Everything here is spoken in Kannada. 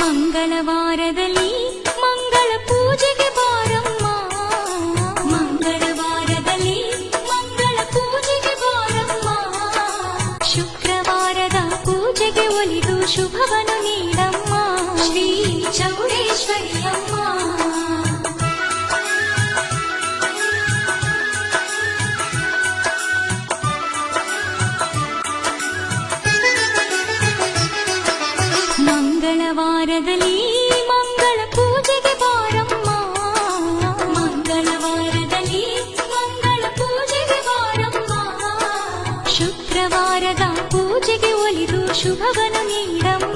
ಮಂಗಳವಾರದಲ್ಲಿ ಮಂಗಳ ಪೂಜೆಗೆ ಬಾರಮ್ಮ. ಮಂಗಳವಾರದಲ್ಲಿ ಮಂಗಳ ಪೂಜೆಗೆ ಬಾರಮ್ಮ. ಶುಕ್ರವಾರದ ಪೂಜೆಗೆ ಒಲಿದು ಶುಭವನ್ನು ನೀಡಮ್ಮ. ಶ್ರೀ ಚೌಡೇಶ್ವರಿಯಮ್ಮ. ಮಂಗಳವಾರದಲ್ಲಿ ಮಂಗಳ ಪೂಜೆಗೆ ಬಾರಮ್ಮ. ಮಂಗಳವಾರದಲ್ಲಿ ಮಂಗಳ ಪೂಜೆಗೆ ಬಾರಮ್ಮ. ಶುಕ್ರವಾರದ ಪೂಜೆಗೆ ಒಲಿದು ಶುಭವನ್ನು ನೀಡಮ್ಮ.